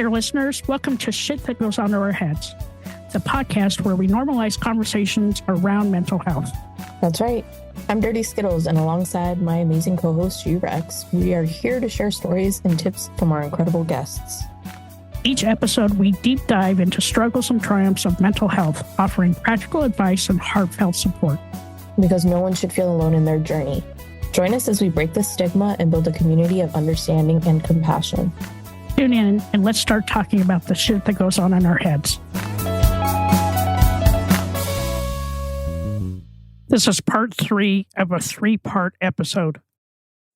there, listeners. Welcome to Shit That Goes On in Our Heads, the podcast where we normalize conversations around mental health. That's right. I'm Dirty Skittles, and alongside my amazing co-host, Rex, we are here to share stories and tips from our incredible guests. Each episode, we deep dive into struggles and triumphs of mental health, offering practical advice and heartfelt support. Because no one should feel alone in their journey. Join us as we break the stigma and build a community of understanding and compassion. Tune in and let's start talking about the shit that goes on in our heads. This is part 3 of a 3-part episode.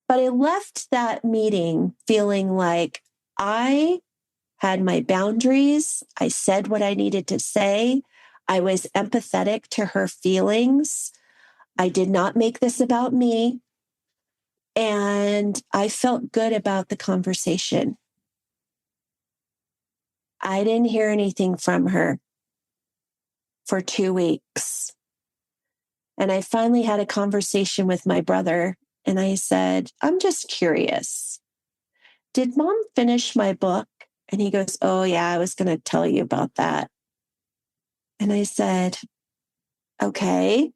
But I left that meeting feeling like I had my boundaries. I said what I needed to say. I was empathetic to her feelings. I did not make this about me. And I felt good about the conversation. I didn't hear anything from her for 2 weeks. And I finally had a conversation with my brother. And I said, I'm just curious. Did Mom finish my book? And he goes, oh, yeah, I was going to tell you about that. And I said, okay.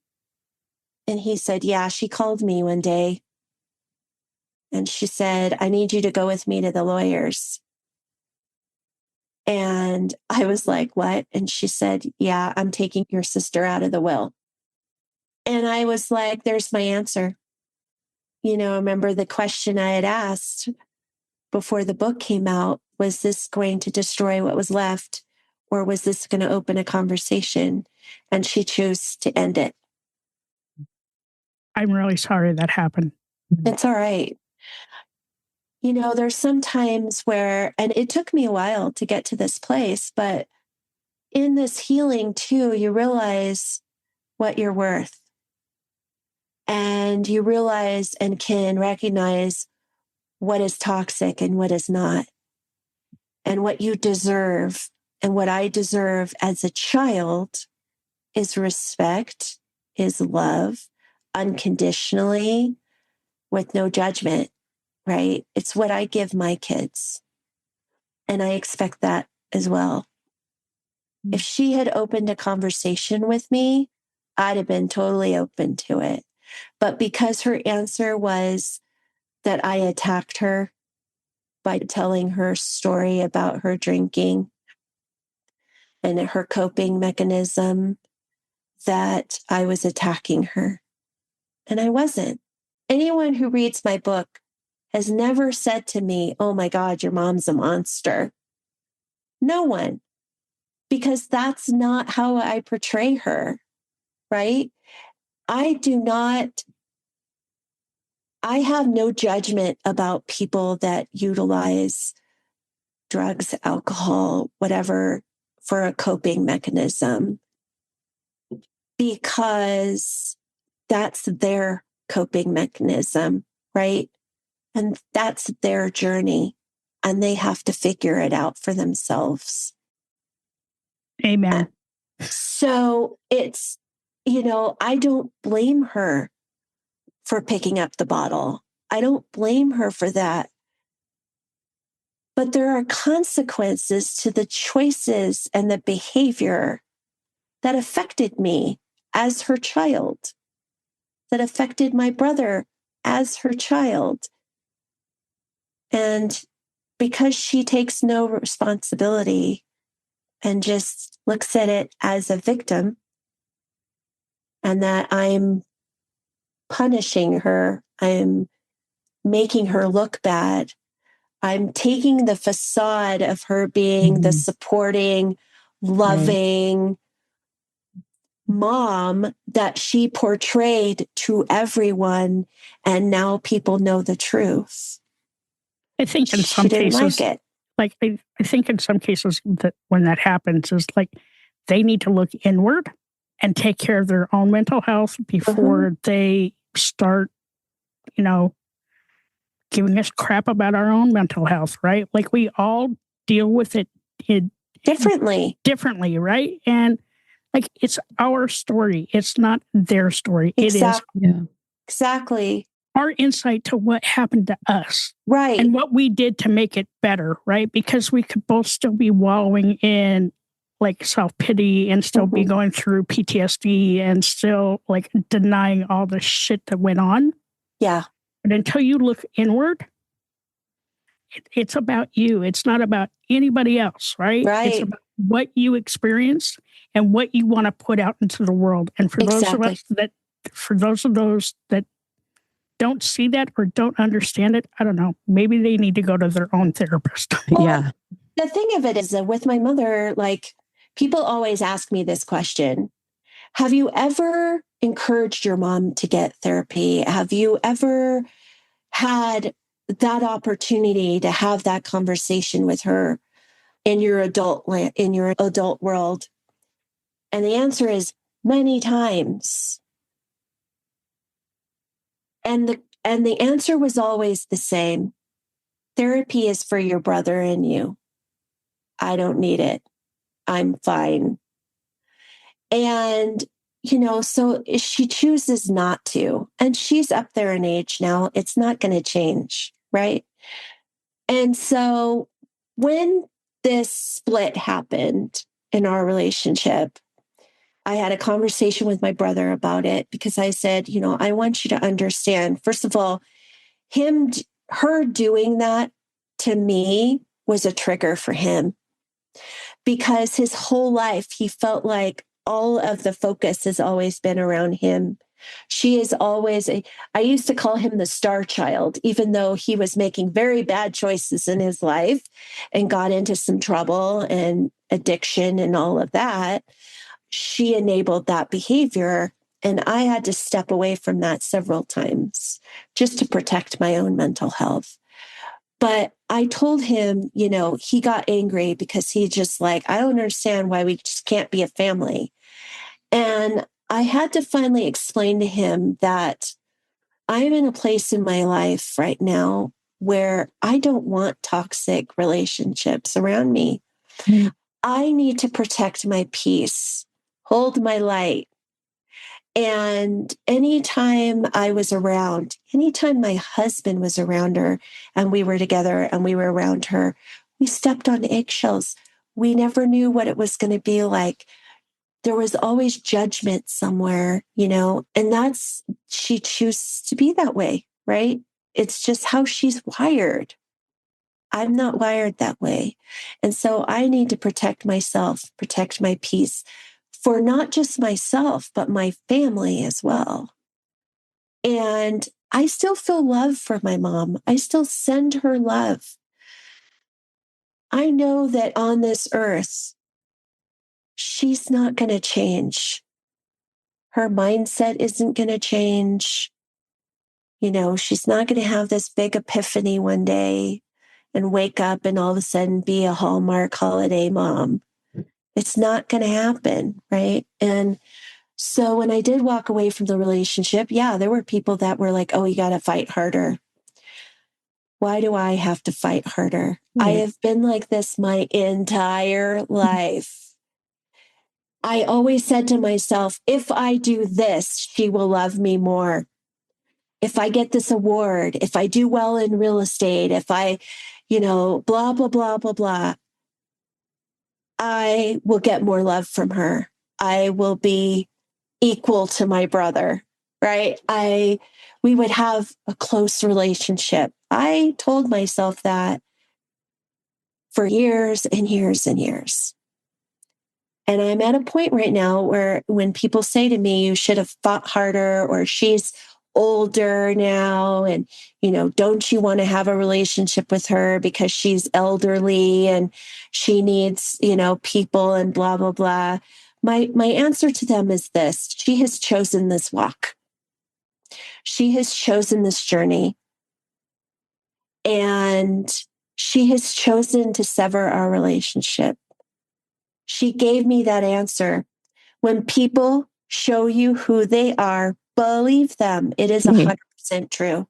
And he said, yeah, she called me one day. And she said, I need you to go with me to the lawyers. And I was like, what? And she said, yeah, I'm taking your sister out of the will. And I was like, there's my answer. You know, remember the question I had asked before the book came out, was this going to destroy what was left? Or was this going to open a conversation? And she chose to end it. I'm really sorry that happened. It's all right. You know, there's some times where, and it took me a while to get to this place, but in this healing too, you realize what you're worth. And you realize and can recognize what is toxic and what is not, and what you deserve. And what I deserve as a child is respect, is love, unconditionally, with no judgment, right? It's what I give my kids. And I expect that as well. If she had opened a conversation with me, I'd have been totally open to it. But because her answer was that I attacked her by telling her story about her drinking and her coping mechanism, that I was attacking her. And I wasn't. Anyone who reads my book has never said to me, oh my God, your mom's a monster. No one. Because that's not how I portray her, right? I have no judgment about people that utilize drugs, alcohol, whatever, for a coping mechanism, because that's their coping mechanism, right? And that's their journey, and they have to figure it out for themselves. Amen. So it's, you know, I don't blame her for picking up the bottle. I don't blame her for that. But there are consequences to the choices and the behavior that affected me as her child, that affected my brother as her child. And because she takes no responsibility and just looks at it as a victim, and that I'm punishing her, I'm making her look bad, I'm taking the facade of her being the supporting, loving mom that she portrayed to everyone, and now people know the truth. I think in some cases, I think in some cases that when that happens is like they need to look inward and take care of their own mental health before they start, you know, giving us crap about our own mental health, right? Like we all deal with it differently, right? And like it's our story. It's not their story. Exactly. It is. Yeah. Exactly. our insight to what happened to us. Right. And what we did to make it better, right? Because we could both still be wallowing in like self-pity and still be going through PTSD and still like denying all the shit that went on. Yeah. But until you look inward, it's about you. It's not about anybody else, right? Right. It's about what you experienced and what you want to put out into the world. And for those of those that don't see that or don't understand it, I don't know, maybe they need to go to their own therapist. Yeah. The thing of it is that with my mother, like, people always ask me this question. Have you ever encouraged your mom to get therapy? Have you ever had that opportunity to have that conversation with her in your adult world? And the answer is many times. And the answer was always the same. Therapy is for your brother and you. I don't need it. I'm fine. And, so she chooses not to. And she's up there in age now. It's not going to change, right? And so when this split happened in our relationship, I had a conversation with my brother about it because I said, I want you to understand, first of all, her doing that to me was a trigger for him because his whole life he felt like all of the focus has always been around him. She is always I used to call him the star child, even though he was making very bad choices in his life and got into some trouble and addiction and all of that. She enabled that behavior. And I had to step away from that several times just to protect my own mental health. But I told him, he got angry because he just like, I don't understand why we just can't be a family. And I had to finally explain to him that I'm in a place in my life right now where I don't want toxic relationships around me. Mm-hmm. I need to protect my peace, hold my light. And anytime my husband was around her and we were together and we were around her, we stepped on eggshells. We never knew what it was going to be like. There was always judgment somewhere, and she chooses to be that way, right? It's just how she's wired. I'm not wired that way. And so I need to protect myself, protect my peace for not just myself, but my family as well. And I still feel love for my mom. I still send her love. I know that on this earth, she's not going to change. Her mindset isn't going to change. She's not going to have this big epiphany one day and wake up and all of a sudden be a Hallmark holiday mom. It's not going to happen, right? And so when I did walk away from the relationship, there were people that were like, oh, you got to fight harder. Why do I have to fight harder? Yeah. I have been like this my entire life. I always said to myself, if I do this, she will love me more. If I get this award, if I do well in real estate, if I, blah, blah, blah, blah, blah, I will get more love from her. I will be equal to my brother, right? We would have a close relationship. I told myself that for years and years and years. And I'm at a point right now where when people say to me, you should have fought harder, or she's older now, and, don't you want to have a relationship with her because she's elderly and she needs, people and blah, blah, blah. My answer to them is this: she has chosen this walk. She has chosen this journey. And she has chosen to sever our relationship. She gave me that answer. When people show you who they are, believe them. It is 100% true.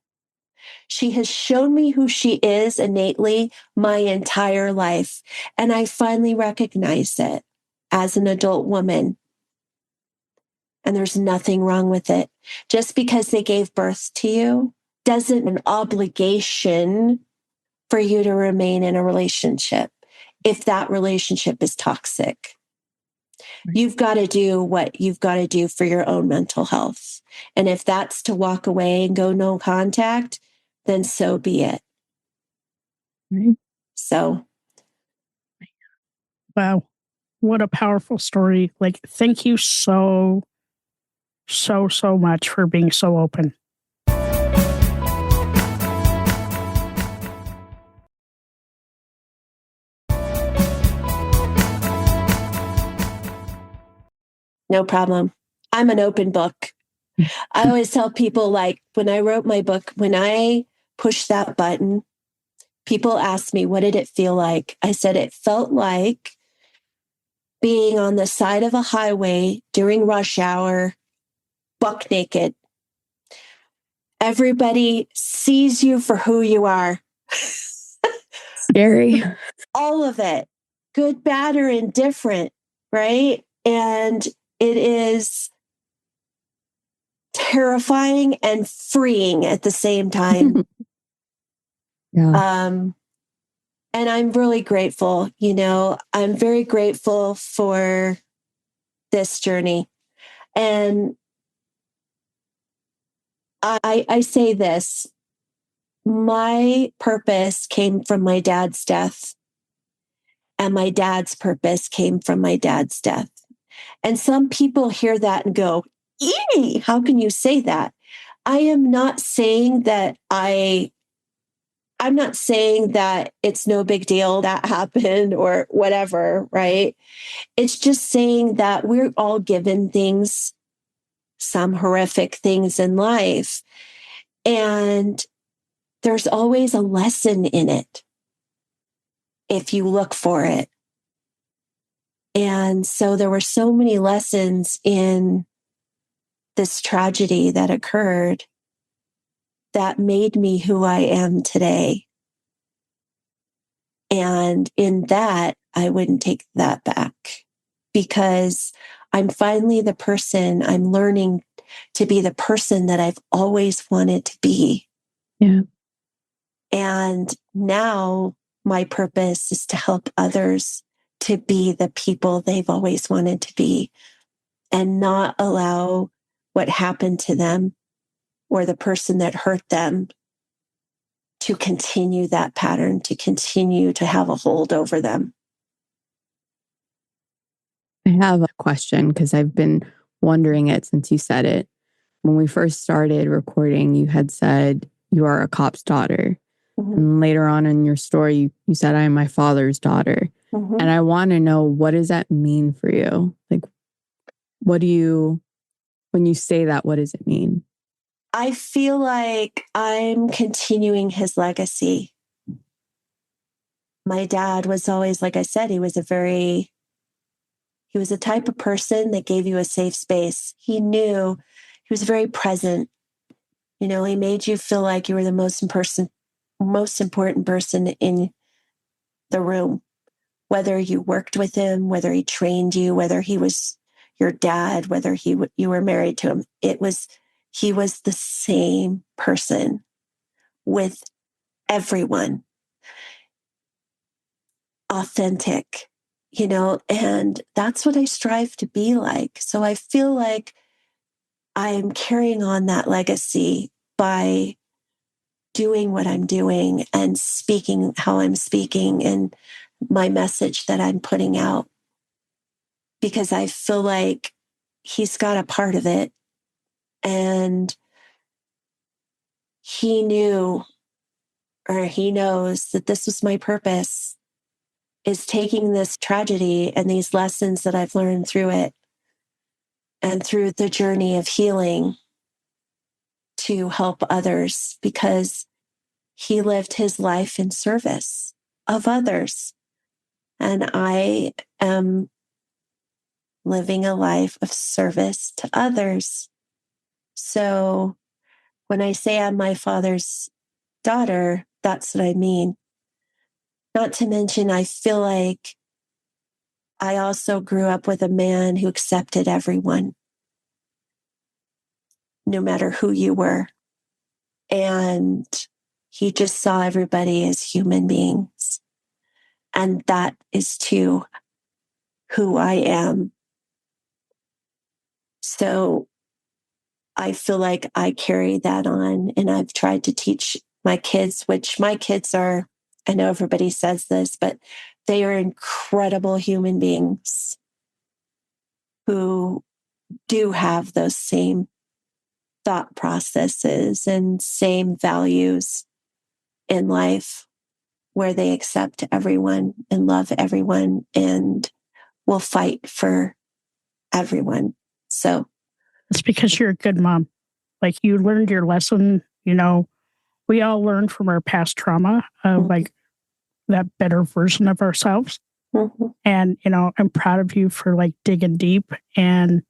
She has shown me who she is innately my entire life. And I finally recognize it as an adult woman. And there's nothing wrong with it. Just because they gave birth to you doesn't an obligation for you to remain in a relationship if that relationship is toxic. You've got to do what you've got to do for your own mental health. And if that's to walk away and go no contact, then so be it. Right. So. Wow. What a powerful story. Like, thank you so much for being so open. No problem. I'm an open book. I always tell people, like, when I wrote my book, when I pushed that button, people ask me, what did it feel like? I said, it felt like being on the side of a highway during rush hour, buck naked. Everybody sees you for who you are. Scary. All of it, good, bad, or indifferent, right? And it is terrifying and freeing at the same time. Yeah. And I'm really grateful. I'm very grateful for this journey. And I say this, my purpose came from my dad's death, and my dad's purpose came from my dad's death. And some people hear that and go, "Ee, how can you say that?" I am not saying that I'm not saying that it's no big deal that happened or whatever, right? It's just saying that we're all given things, some horrific things in life, and there's always a lesson in it if you look for it. And so there were so many lessons in this tragedy that occurred that made me who I am today. And in that, I wouldn't take that back, because I'm finally the person, I'm learning to be the person that I've always wanted to be. Yeah. And now my purpose is to help others to be the people they've always wanted to be, and not allow what happened to them or the person that hurt them to continue that pattern, to continue to have a hold over them. I have a question, because I've been wondering it since you said it. When we first started recording, you had said you are a cop's daughter. Mm-hmm. And later on in your story, you said, I am my father's daughter. Mm-hmm. And I want to know, what does that mean for you? Like, when you say that, what does it mean? I feel like I'm continuing his legacy. My dad was always, like I said, he was the type of person that gave you a safe space. He was very present. He made you feel like you were the most important person in the room, whether you worked with him, whether he trained you, whether he was your dad, whether you were married to him. He was the same person with everyone. Authentic, and that's what I strive to be like. So I feel like I'm carrying on that legacy by doing what I'm doing and speaking how I'm speaking and my message that I'm putting out, because I feel like he's got a part of it, and he knew, or he knows, that this was my purpose, is taking this tragedy and these lessons that I've learned through it and through the journey of healing to help others, because he lived his life in service of others. And I am living a life of service to others. So when I say I'm my father's daughter, that's what I mean. Not to mention, I feel like I also grew up with a man who accepted everyone, no matter who you were. And he just saw everybody as human beings. And that is too who I am. So I feel like I carry that on, and I've tried to teach my kids, which my kids are, I know everybody says this, but they are incredible human beings who do have those same thought processes and same values in life, where they accept everyone and love everyone and will fight for everyone. So it's because you're a good mom. Like, you learned your lesson. You know, we all learn from our past trauma of like that better version of ourselves. And, you know, I'm proud of you for like digging deep and,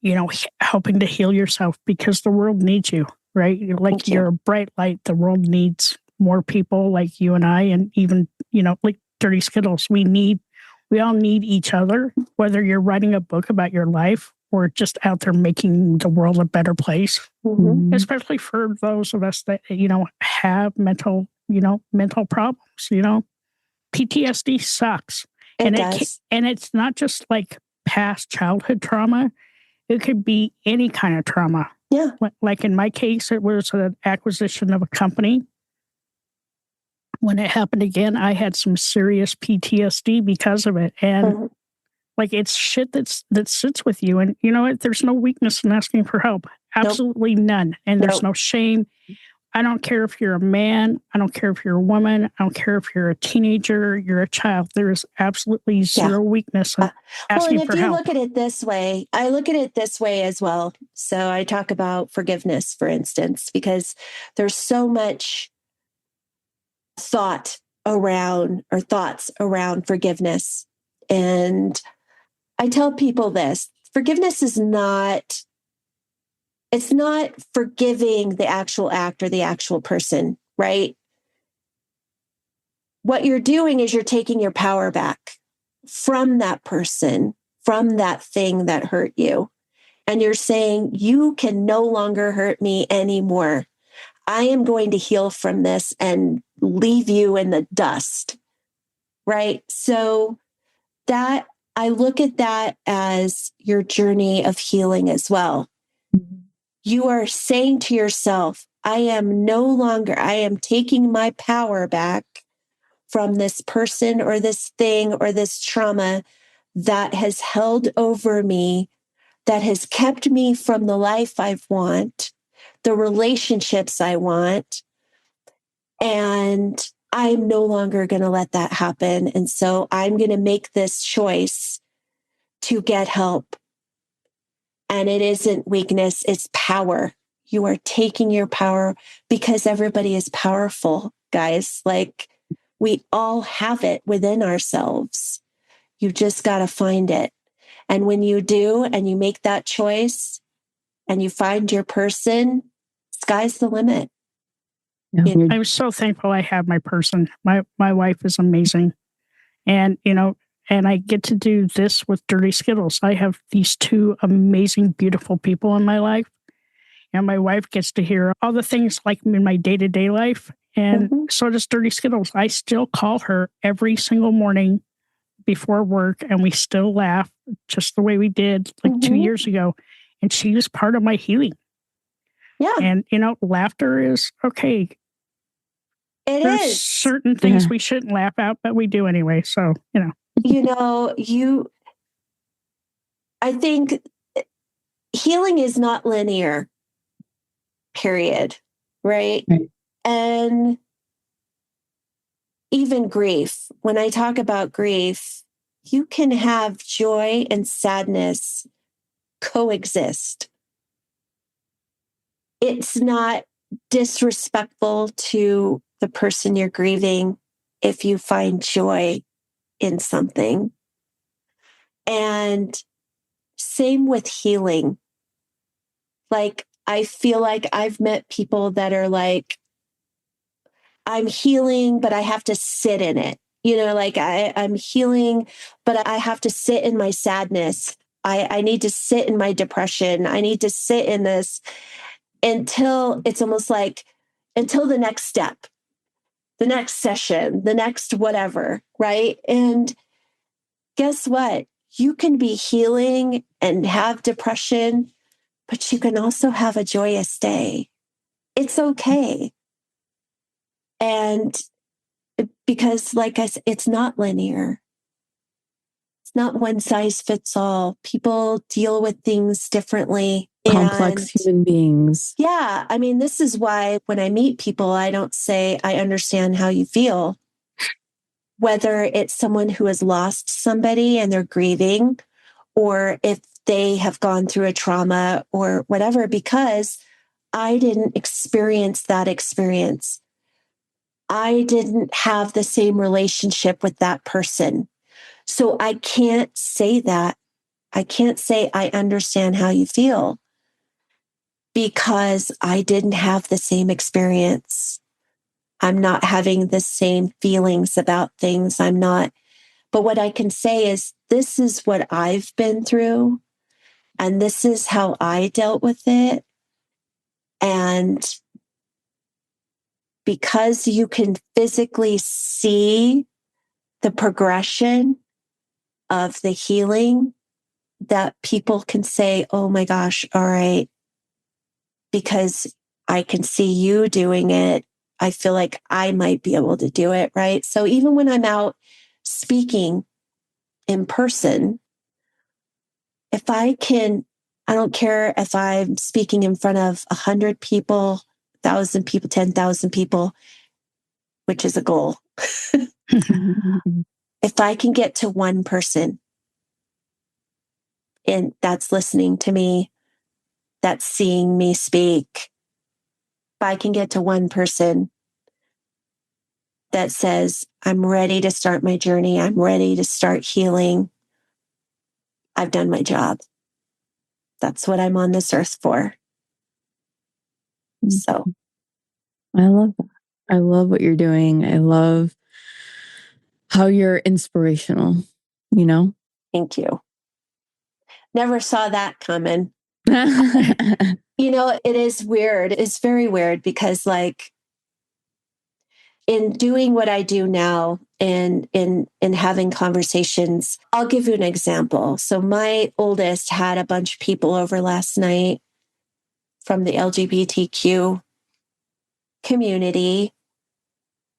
you know, helping to heal yourself, because the world needs you, right? Like, you're a bright light. The world needs more people like you and I, and even, you know, like Dirty Skittles. We all need each other, whether you're writing a book about your life or just out there making the world a better place, especially for those of us that, you know, have mental problems, you know. PTSD sucks. It does. And it's not just like past childhood trauma. It could be any kind of trauma. Yeah. Like in my case, it was an acquisition of a company. When it happened again, I had some serious PTSD because of it. And like, it's shit that sits with you. And you know what? There's no weakness in asking for help. Absolutely none. And there's no shame. I don't care if you're a man. I don't care if you're a woman. I don't care if you're a teenager, you're a child. There is absolutely zero weakness in asking for help. Well, and if you look at it this way, I look at it this way as well. So I talk about forgiveness, for instance, because there's so much thoughts around forgiveness. And I tell people this: forgiveness is it's not forgiving the actual act or the actual person, right? What you're doing is you're taking your power back from that person, from that thing that hurt you. And you're saying, you can no longer hurt me anymore. I am going to heal from this and leave you in the dust, right? So that, I look at that as your journey of healing as well. You are saying to yourself, I am taking my power back from this person or this thing or this trauma that has held over me, that has kept me from the life I want, the relationships I want. And I'm no longer going to let that happen. And so I'm going to make this choice to get help. And it isn't weakness, it's power. You are taking your power, because everybody is powerful, guys. Like, we all have it within ourselves. You just got to find it. And when you do, and you make that choice and you find your person, sky's the limit. Yeah. I'm so thankful I have my person. My wife is amazing. And, you know, and I get to do this with Dirty Skittles. I have these two amazing, beautiful people in my life. And my wife gets to hear all the things like in my day-to-day life. And so does Dirty Skittles. I still call her every single morning before work, and we still laugh just the way we did like 2 years ago. And she was part of my healing. Yeah. And, you know, laughter is okay. There's certain things we shouldn't laugh at, but we do anyway. So, you know. I think healing is not linear, period. Right? And even grief, when I talk about grief, you can have joy and sadness coexist. It's not disrespectful to the person you're grieving if you find joy in something. And same with healing. Like, I feel like I've met people that are like, I'm healing, but I have to sit in it. You know, like I'm healing, but I have to sit in my sadness. I need to sit in my depression. I need to sit in this. until it's almost like until the next step, the next session, the next whatever, right? And guess what? You can be healing and have depression, but you can also have a joyous day. It's okay. And because, like I said, it's not linear. It's not one size fits all. People deal with things differently. Complex human beings. Yeah. I mean, this is why when I meet people, I don't say, I understand how you feel. Whether it's someone who has lost somebody and they're grieving, or if they have gone through a trauma or whatever, because I didn't experience that experience. I didn't have the same relationship with that person. So I can't say that. I can't say I understand how you feel because I didn't have the same experience. I'm not having the same feelings about things. I'm not. But what I can say is this is what I've been through, and this is how I dealt with it. And because you can physically see the progression of the healing, that people can say, oh my gosh, all right, because I can see you doing it, I feel like I might be able to do it, right? So even when I'm out speaking in person, if I can, I don't care if I'm speaking in front of 100 people, 1,000 people, 10,000 people, which is a goal. If I can get to one person and that's listening to me, that's seeing me speak, if I can get to one person that says, I'm ready to start my journey, I'm ready to start healing, I've done my job. That's what I'm on this earth for. So I love that. I love what you're doing. I love how you're inspirational, you know? Thank you. Never saw that coming. You know, it is weird. It's very weird because, like, in doing what I do now and in having conversations, I'll give you an example. So my oldest had a bunch of people over last night from the LGBTQ community.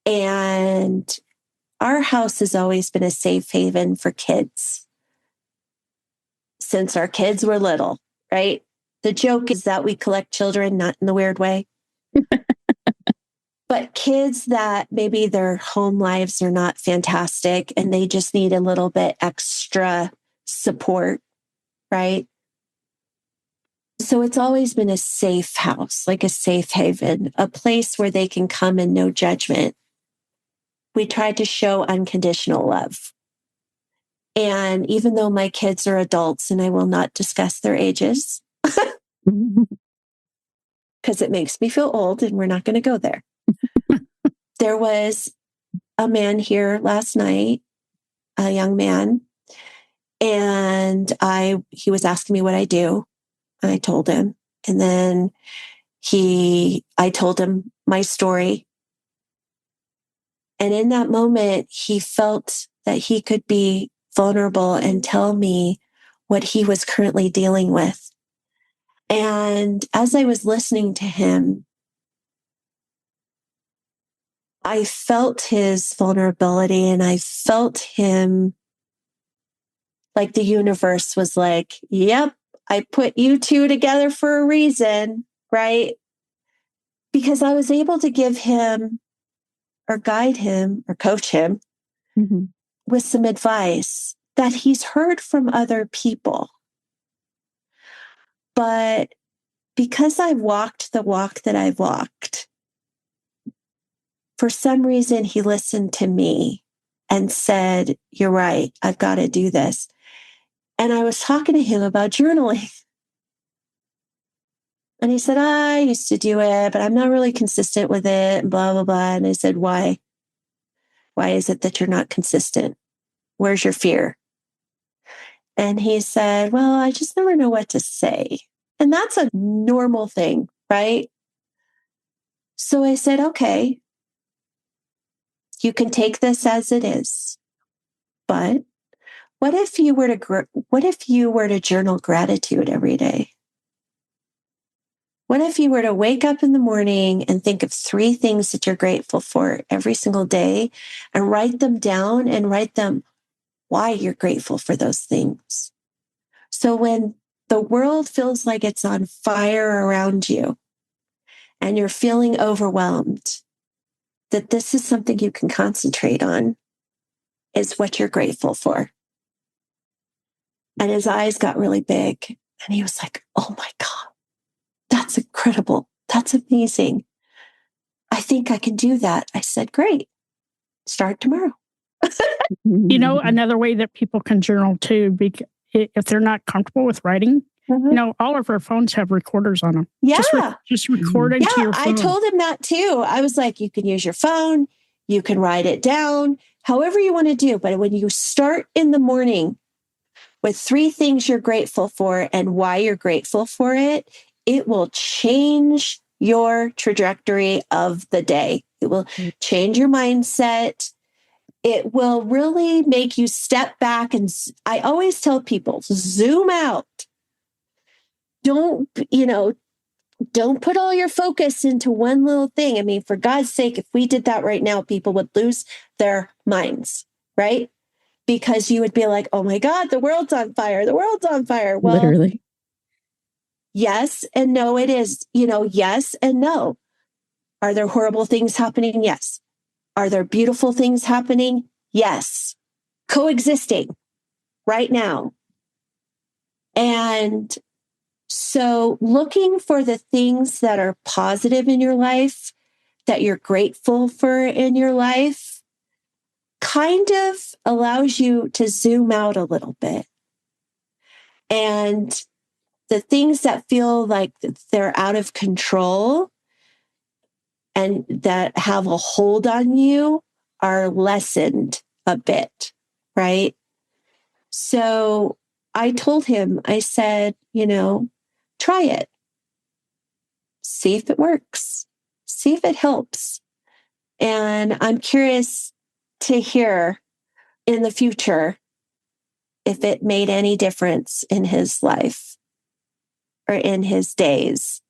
And our house has always been a safe haven for kids since our kids were little, right? The joke is that we collect children, not in the weird way. But kids that maybe their home lives are not fantastic and they just need a little bit extra support, right? So it's always been a safe house, like a safe haven, a place where they can come and no judgment. We tried to show unconditional love. And even though my kids are adults and I will not discuss their ages because it makes me feel old and we're not going to go there. There was a man here last night, a young man, and he was asking me what I do, and I told him. And then I told him my story. And in that moment, he felt that he could be vulnerable and tell me what he was currently dealing with. And as I was listening to him, I felt his vulnerability and I felt him like the universe was like, yep, I put you two together for a reason, right? Because I was able to give him or guide him or coach him with some advice that he's heard from other people. But because I've walked the walk that I've walked, for some reason, he listened to me and said, you're right, I've got to do this. And I was talking to him about journaling. And he said, I used to do it, but I'm not really consistent with it, blah, blah, blah. And I said, why? Why is it that you're not consistent? Where's your fear? And he said, well, I just never know what to say. And that's a normal thing right? So I said, okay, you can take this as it is, but what if you were to journal gratitude every day? What if you were to wake up in the morning and think of 3 things that you're grateful for every single day and write them down and write them why you're grateful for those things? So when the world feels like it's on fire around you and you're feeling overwhelmed, that this is something you can concentrate on, is what you're grateful for. And his eyes got really big and he was like, oh my God, that's incredible. That's amazing. I think I can do that. I said, great. Start tomorrow. You know, another way that people can journal too, if they're not comfortable with writing, you know, all of our phones have recorders on them. Yeah. Just record into your phone. I told him that too. I was like, you can use your phone, you can write it down, however you want to do. But when you start in the morning with 3 things you're grateful for and why you're grateful for it, it will change your trajectory of the day. It will change your mindset. It will really make you step back. And I always tell people, zoom out. Don't put all your focus into one little thing. I mean, for God's sake, if we did that right now, people would lose their minds, right? Because you would be like, oh my God, the world's on fire. The world's on fire. Well, literally. Yes and no, it is. Yes and no. Are there horrible things happening? Yes. Are there beautiful things happening? Yes. Coexisting right now. And so looking for the things that are positive in your life, that you're grateful for in your life, kind of allows you to zoom out a little bit. And the things that feel like they're out of control and that have a hold on you are lessened a bit, right? So I told him, I said, try it. See if it works. See if it helps. And I'm curious to hear in the future if it made any difference in his life or in his days.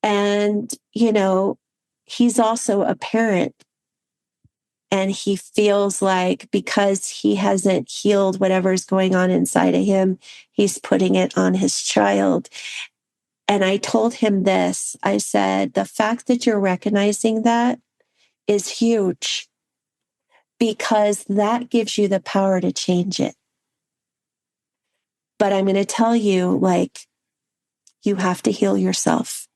And, he's also a parent. And he feels like because he hasn't healed whatever's going on inside of him, he's putting it on his child. And I told him this. I said, the fact that you're recognizing that is huge because that gives you the power to change it. But I'm going to tell you, you have to heal yourself.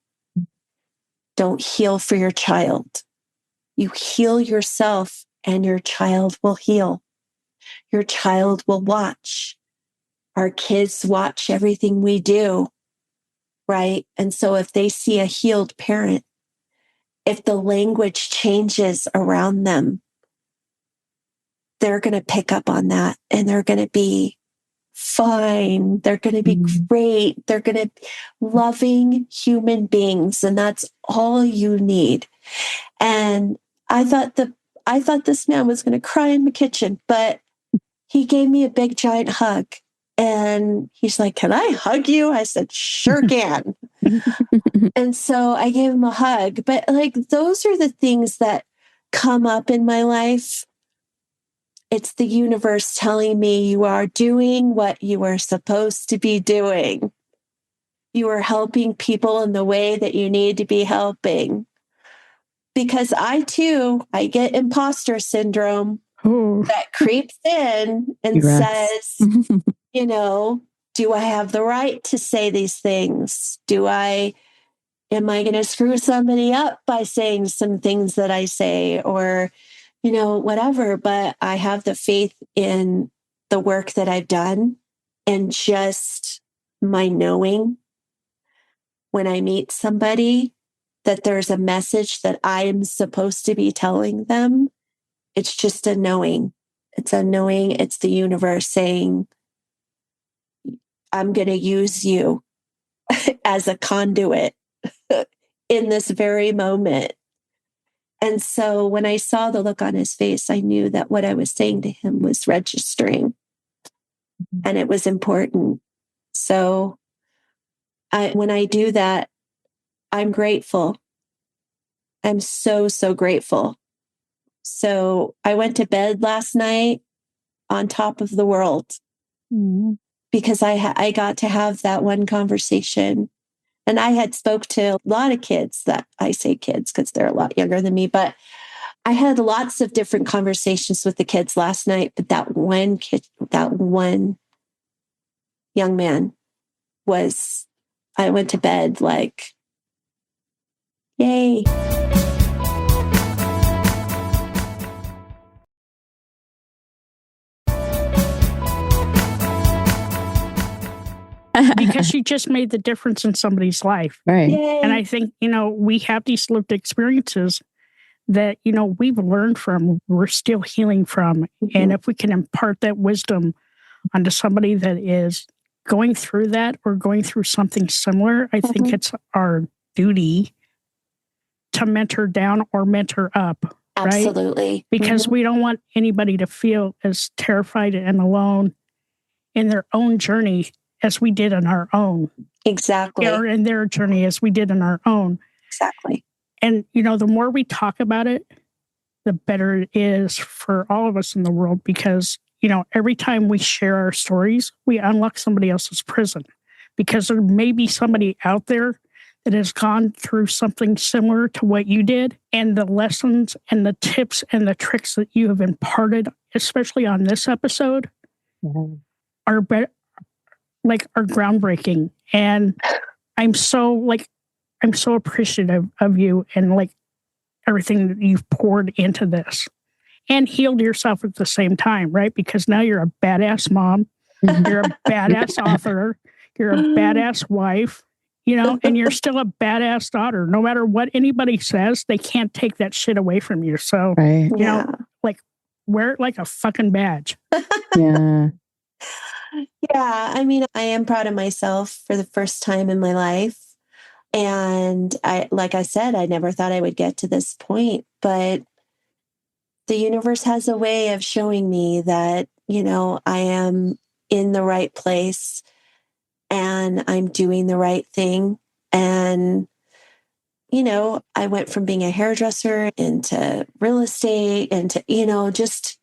Don't heal for your child. You heal yourself and your child will heal. Your child will watch. Our kids watch everything we do, right? And so if they see a healed parent, if the language changes around them, they're going to pick up on that and they're going to be fine. They're going to be great. They're going to be loving human beings. And that's all you need. And I thought this man was going to cry in the kitchen, but he gave me a big giant hug. And he's like, can I hug you? I said, sure can. And so I gave him a hug. But those are the things that come up in my life. It's the universe telling me you are doing what you are supposed to be doing. You are helping people in the way that you need to be helping. Because I get imposter syndrome that creeps in and says, do I have the right to say these things? Am I going to screw somebody up by saying some things that I say or, whatever? But I have the faith in the work that I've done and just my knowing when I meet somebody that there's a message that I am supposed to be telling them. It's just a knowing. It's a knowing. It's the universe saying, I'm going to use you as a conduit in this very moment. And so when I saw the look on his face, I knew that what I was saying to him was registering and it was important. So when I do that, I'm grateful. I'm so, so grateful. So I went to bed last night on top of the world because I got to have that one conversation. And I had spoke to a lot of kids that I say kids because they're a lot younger than me, but I had lots of different conversations with the kids last night. But that one kid, that one young man I went to bed like, yay. Because she just made the difference in somebody's life. Right. Yay. And I think, we have these lived experiences that, we've learned from, we're still healing from. Mm-hmm. And if we can impart that wisdom onto somebody that is going through that or going through something similar, I think it's our duty to mentor down or mentor up. Absolutely. Right? Because we don't want anybody to feel as terrified and alone in their own journey as we did in our own. Exactly. Or in their journey as we did in our own. Exactly. And, the more we talk about it, the better it is for all of us in the world because, every time we share our stories, we unlock somebody else's prison because there may be somebody out there that has gone through something similar to what you did. And the lessons and the tips and the tricks that you have imparted, especially on this episode, are groundbreaking. And I'm so appreciative of you and everything that you've poured into this and healed yourself at the same time, right? Because now you're a badass mom, you're a badass author, you're a badass wife, and you're still a badass daughter. No matter what anybody says, they can't take that shit away from you. So, wear it like a fucking badge. Yeah. Yeah. I mean, I am proud of myself for the first time in my life. And like I said, I never thought I would get to this point, but the universe has a way of showing me that, I am in the right place and I'm doing the right thing. And, I went from being a hairdresser into real estate into, just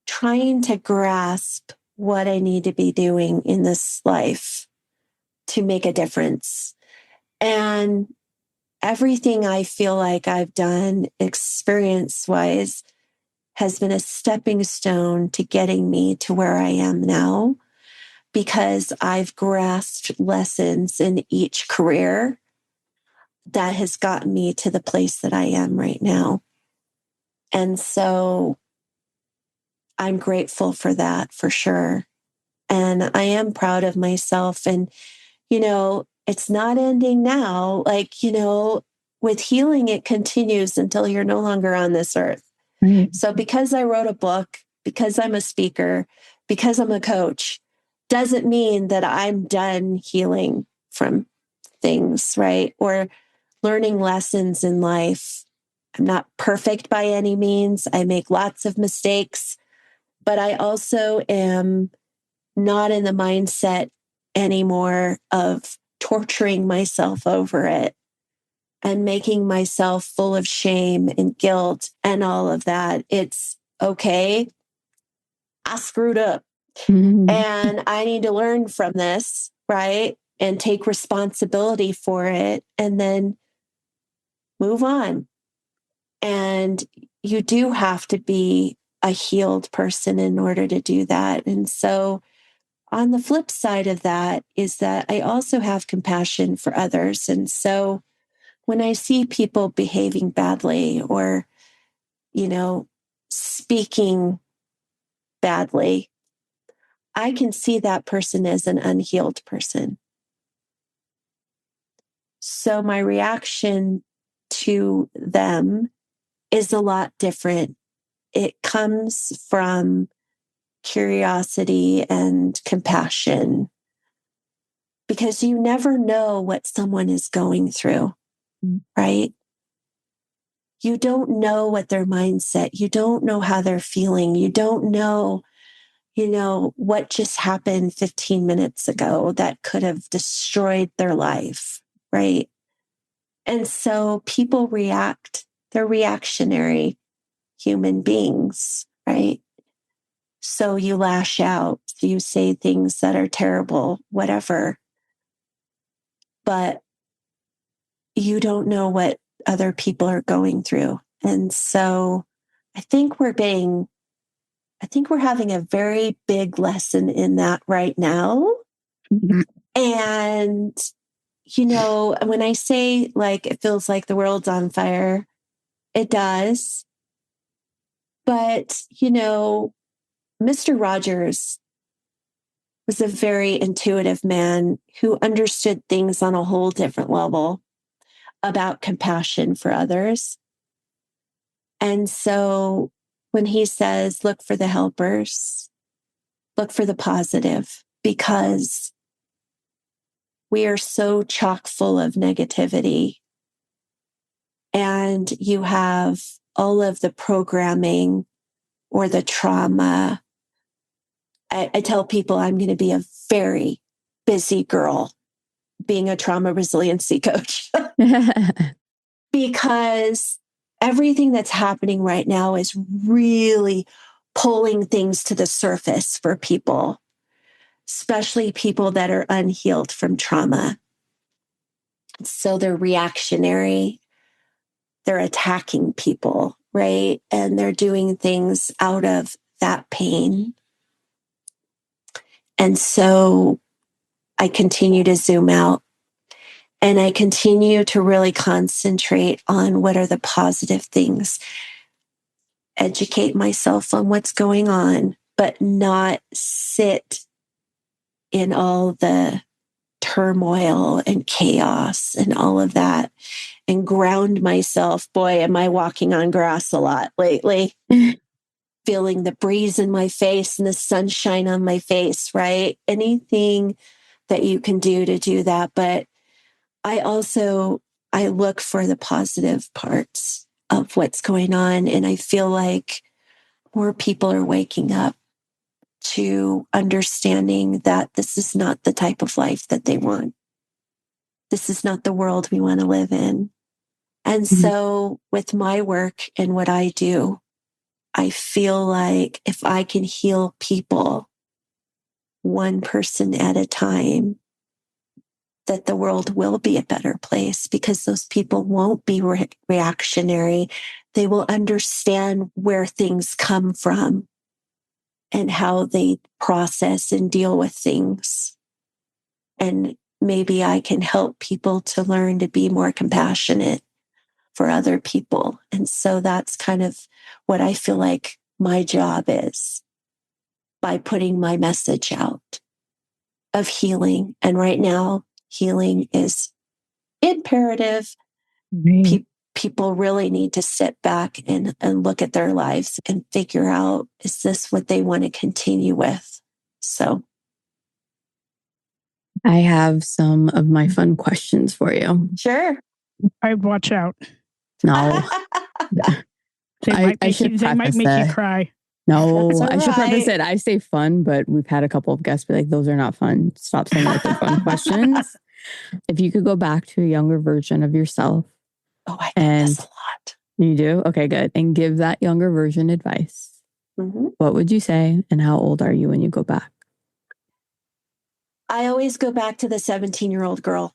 trying to grasp what I need to be doing in this life to make a difference. And everything I feel like I've done experience-wise has been a stepping stone to getting me to where I am now because I've grasped lessons in each career that has gotten me to the place that I am right now. And so I'm grateful for that for sure. And I am proud of myself. And, it's not ending now. With healing, it continues until you're no longer on this earth. Right. So because I wrote a book, because I'm a speaker, because I'm a coach, doesn't mean that I'm done healing from things, right? Or learning lessons in life. I'm not perfect by any means. I make lots of mistakes, but I also am not in the mindset anymore of torturing myself over it and making myself full of shame and guilt and all of that. It's okay. I screwed up and I need to learn from this, right? And take responsibility for it and then move on. And you do have to be a healed person in order to do that. And so on the flip side of that is that I also have compassion for others. And so when I see people behaving badly or, speaking badly, I can see that person as an unhealed person. So my reaction to them is a lot different. It comes from curiosity and compassion. because you never know what someone is going through, right? You don't know what their mindset, you don't know how they're feeling, you don't know, what just happened 15 minutes ago that could have destroyed their life, right? And so people react, they're reactionary human beings, right? So you lash out, you say things that are terrible, whatever, but you don't know what other people are going through. And so I think we're having a very big lesson in that right now. Mhm. And, when I say like it feels like the world's on fire, it does. But, Mr. Rogers was a very intuitive man who understood things on a whole different level about compassion for others. And so when he says, look for the helpers, look for the positive, because we are so chock full of negativity. And you have all of the programming or the trauma. I tell people I'm going to be a very busy girl being a trauma resiliency coach because everything that's happening right now is really pulling things to the surface for people, especially people that are unhealed from trauma. So they're reactionary, they're attacking people, right? And they're doing things out of that pain. And so I continue to zoom out and I continue to really concentrate on what are the positive things, educate myself on what's going on, but not sit in all the turmoil and chaos and all of that and ground myself. Boy, am I walking on grass a lot lately. Feeling the breeze in my face and the sunshine on my face, right? Anything that you can do to do that. But I look for the positive parts of what's going on. And I feel like more people are waking up to understanding that this is not the type of life that they want. This is not the world we want to live in. And so with my work and what I do, I feel like if I can heal people one person at a time, that the world will be a better place because those people won't be reactionary. They will understand where things come from and how they process and deal with things. And maybe I can help people to learn to be more compassionate for other people. And so that's kind of what I feel like my job is by putting my message out of healing. And right now, healing is imperative. People really need to sit back and look at their lives and figure out, is this what they want to continue with? So I have some of my fun questions for you. Sure. I'd watch out. No. They might make you cry. No, I should preface it. I say fun, but we've had a couple of guests be like, those are not fun. Stop saying that they're fun questions. If you could go back to a younger version of yourself. Oh, I think that's a lot. You do? Okay, good. And give that younger version advice. What would you say? And how old are you when you go back? I always go back to the 17-year-old girl.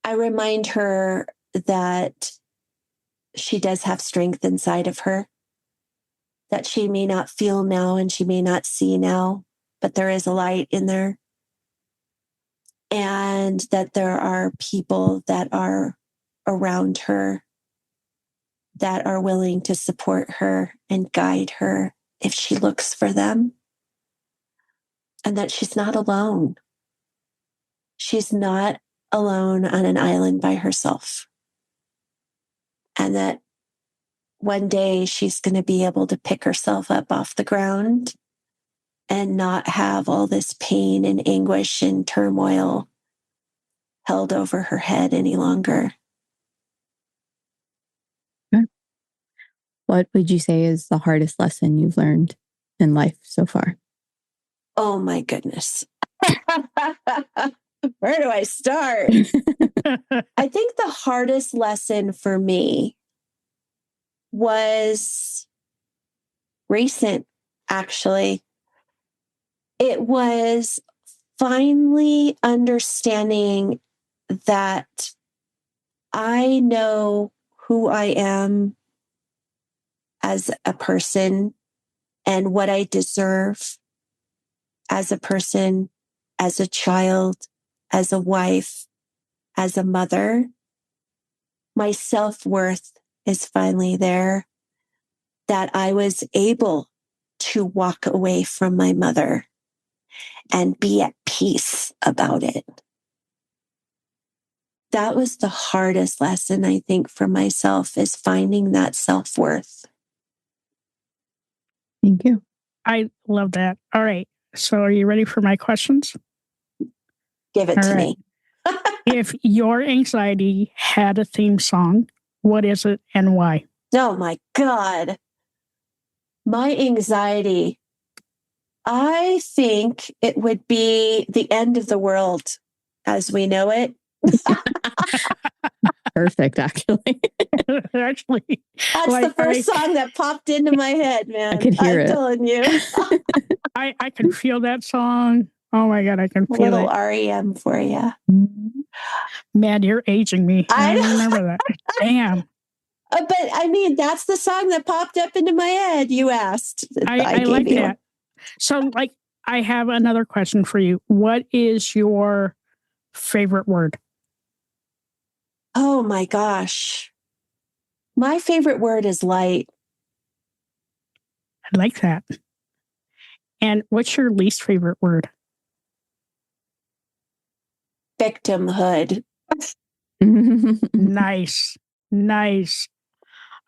I remind her that she does have strength inside of her, that she may not feel now and she may not see now, but there is a light in there. And that there are people that are around her that are willing to support her and guide her if she looks for them. And that she's not alone. She's not alone on an island by herself. And that one day she's going to be able to pick herself up off the ground and not have all this pain and anguish and turmoil held over her head any longer. What would you say is the hardest lesson you've learned in life so far? Oh my goodness. Where do I start? I think the hardest lesson for me was recent, actually. It was finally understanding that I know who I am as a person and what I deserve as a person, as a child, as a wife, as a mother. My self-worth is finally there, that I was able to walk away from my mother and be at peace about it. That was the hardest lesson, I think, for myself, is finding that self-worth. Thank you. I love that. All right. So are you ready for my questions? Give it to me. If your anxiety had a theme song, what is it and why? Oh my God. My anxiety, I think it would be the end of the world as we know it. Perfect, actually. Actually, that's the first song that popped into my head, man. I could hear it. I'm telling you. I can feel that song. Oh my God, I can feel it. A little REM for you. Man, you're aging me. I don't remember that. Damn. But I mean, that's the song that popped up into my head. You asked. I like that. So, like, I have another question for you. What is your favorite word? Oh my gosh. My favorite word is light. I like that. And what's your least favorite word? Victimhood. Nice. Nice.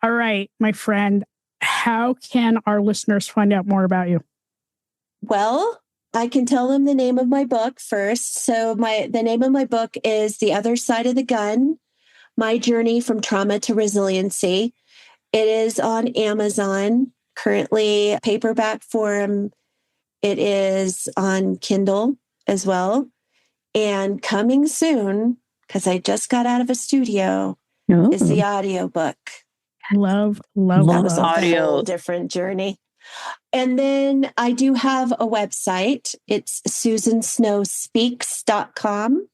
All right, my friend. How can our listeners find out more about you? Well, I can tell them the name of my book first. So the name of my book is The Other Side of the Gun, My Journey from Trauma to Resiliency. It is on Amazon, currently paperback form. It is on Kindle as well. And coming soon, because I just got out of a studio, is the audiobook. Love that was audio. A whole different journey. And then I do have a website. It's susansnowspeaks.com.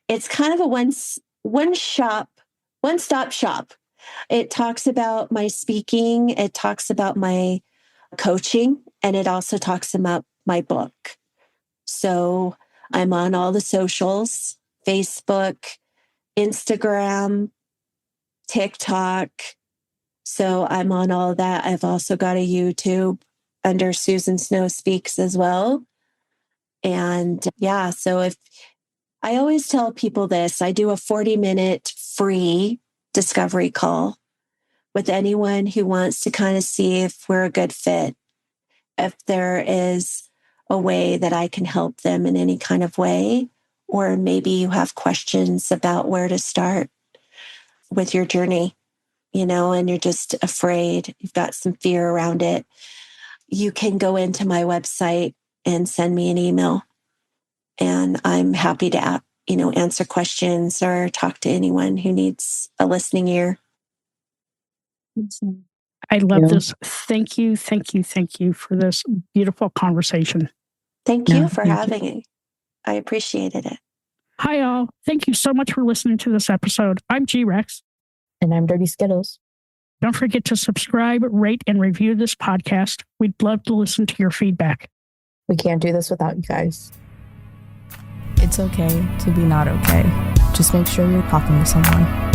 It's kind of a one-stop shop. It talks about my speaking. It talks about my coaching, and it also talks about my book. So I'm on all the socials, Facebook, Instagram, TikTok. So I'm on all of that. I've also got a YouTube under Susan Snow Speaks as well. And yeah, so if I always tell people this, I do a 40-minute free discovery call with anyone who wants to kind of see if we're a good fit, if there is a way that I can help them in any kind of way, or maybe you have questions about where to start with your journey, and you're just afraid, you've got some fear around it. You can go into my website and send me an email, and I'm happy to, answer questions or talk to anyone who needs a listening ear. I love this. Thank you for this beautiful conversation. Thank you for having me. I appreciated it. Hi, all. Thank you so much for listening to this episode. I'm G-Rex. And I'm Dirty Skittles. Don't forget to subscribe, rate, and review this podcast. We'd love to listen to your feedback. We can't do this without you guys. It's okay to be not okay. Just make sure you're talking to someone.